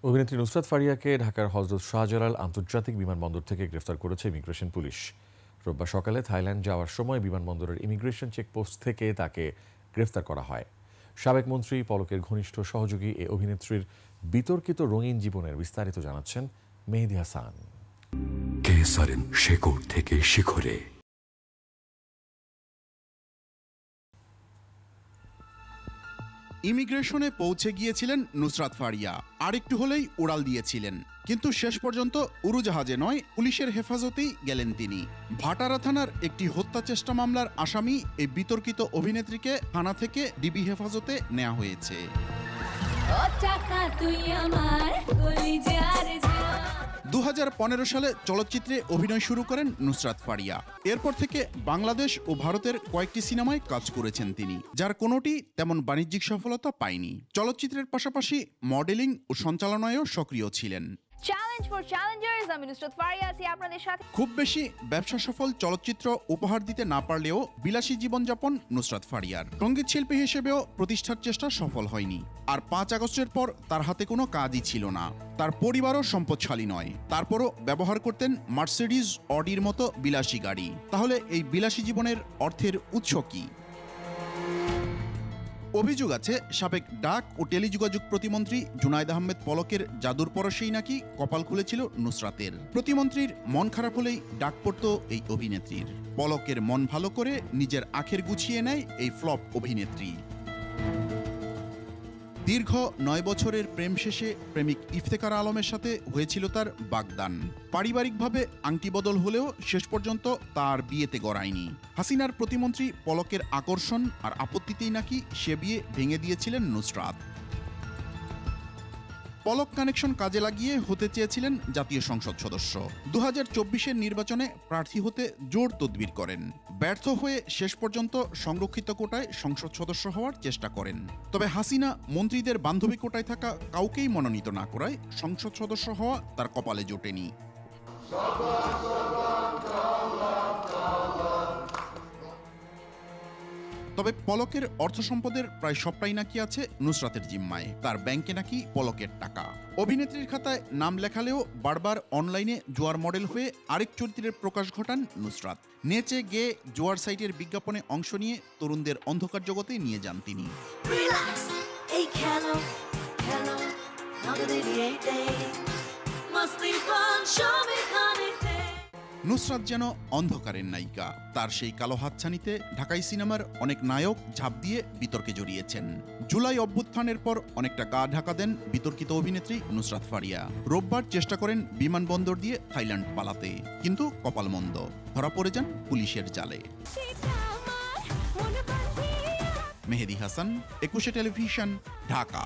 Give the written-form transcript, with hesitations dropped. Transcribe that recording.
অভিনেত্রী নুসরাত ফারিয়াকে ঢাকার হযরত শাহজালাল আন্তর্জাতিক বিমানবন্দর থেকে গ্রেফতার করেছে ইমিগ্রেশন পুলিশ। রোববার সকালে থাইল্যান্ড যাওয়ার সময় বিমানবন্দরের ইমিগ্রেশন চেকপোস্ট থেকে তাকে গ্রেফতার করা হয়। সাবেক মন্ত্রী পলকের ঘনিষ্ঠ সহযোগী এ অভিনেত্রীর বিতর্কিত রঙিন জীবনের বিস্তারিত জানাচ্ছেন মেহেদী হাসান। কেসারেন শেকড় থেকে শিখরে। ইমিগ্রেশনে পৌঁছে গিয়েছিলেন নুসরাত ফারিয়া, আরেকটু হলেই উড়াল দিয়েছিলেন, কিন্তু শেষ পর্যন্ত উড়োজাহাজে নয় পুলিশের হেফাজতেই গেলেন তিনি। ভাটারা থানার একটি হত্যা চেষ্টা মামলার আসামি এই বিতর্কিত অভিনেত্রীকে থানা থেকে ডিবি হেফাজতে নেওয়া হয়েছে। 2015 সালে চলচ্চিত্রে অভিনয় শুরু করেন নুসরাত ফারিয়া। এরপর থেকে বাংলাদেশ ও ভারতের কয়েকটি সিনেমায় কাজ করেছেন তিনি, যার কোনোটি তেমন বাণিজ্যিক সফলতা পায়নি। চলচ্চিত্রের পাশাপাশি মডেলিং ও সঞ্চালনায়ও সক্রিয় ছিলেন। চ্যালেঞ্জ ফর চ্যালেঞ্জার্স, আমি নুসরাত ফারিয়া আছি আপনাদের সাথে। খুব বেশি ব্যবসা সফল চলচ্চিত্র উপহার দিতে না পারলেও বিলাসী জীবনযাপন নুসরাত ফারিয়ার। সঙ্গীত শিল্পী হিসেবেও প্রতিষ্ঠার চেষ্টা সফল হয়নি। আর 5 আগস্টের পর তার হাতে কোনো কাজই ছিল না। তার পরিবারও সম্পদশালী নয়, তারপরও ব্যবহার করতেন মার্সিডিজ, অডির মতো বিলাসী গাড়ি। তাহলে এই বিলাসী জীবনের অর্থের উৎস কি? অভিযোগ আছে সাবেক ডাক ও টেলিযোগাযোগ প্রতিমন্ত্রী জুনায়েদ আহমেদ পলকের জাদুর পরশেই নাকি কপাল খুলেছিল নুসরাতের। প্রতিমন্ত্রীর মন খারাপ হলেই ডাক পড়ত এই অভিনেত্রীর। পলকের মন ভালো করে নিজের আখের গুছিয়ে নেয় এই ফ্লপ অভিনেত্রী। দীর্ঘ 9 বছরের প্রেম শেষে প্রেমিক ইফতেখার আলমের সাথে হয়েছিল তার বাগদান। পারিবারিকভাবে আংটি বদল হলেও শেষ পর্যন্ত তার বিয়েতে গড়ায়নি। হাসিনার প্রতিমন্ত্রী পলকের আকর্ষণ আর আপত্তিতেই নাকি সে বিয়ে ভেঙে দিয়েছিলেন নুসরাত। পলক কানেকশন কাজে লাগিয়ে হতে চেয়েছিলেন জাতীয় সংসদ সদস্য। 2024-এর নির্বাচনে প্রার্থী হতে জোর তদবির করেন। ব্যর্থ হয়ে শেষ পর্যন্ত সংরক্ষিত কোটায় সংসদ সদস্য হওয়ার চেষ্টা করেন। তবে হাসিনা মন্ত্রীদের বান্ধবী কোটায় থাকা কাউকেই মনোনীত না করায় সংসদ সদস্য হওয়া তার কপালে জোটেনি। তবে পলকের অর্থ সম্পদের প্রায় সবটাই নাকি আছে নুসরাতের জিম্মায়। তার ব্যাংকে নাকি পলকের টাকা। অভিনেত্রীর খাতায় নাম লেখালেও বারবার অনলাইনে জুয়ার মডেল হয়ে আরেক চরিত্রের প্রকাশ ঘটান নুসরাত। নেচে গেয়ে জুয়ার সাইটের বিজ্ঞাপনে অংশ নিয়ে তরুণদের অন্ধকার জগতে নিয়ে যান তিনি। নুসরাত যেন অন্ধকারের নায়িকা। তার সেই কালো হাতছানিতে ঢাকাই সিনেমার অনেক নায়ক ঝাঁপ দিয়ে বিতর্কে জড়িয়েছেন। জুলাই অভ্যুত্থানের পর অনেকটা গা ঢাকা দেন বিতর্কিত অভিনেত্রী নুসরাত ফারিয়া। রোববার চেষ্টা করেন বিমানবন্দর দিয়ে থাইল্যান্ড পালাতে, কিন্তু কপাল মন্দ, ধরা পড়ে যান পুলিশের জালে। মেহেদী হাসান, 21 টেলিভিশন, ঢাকা।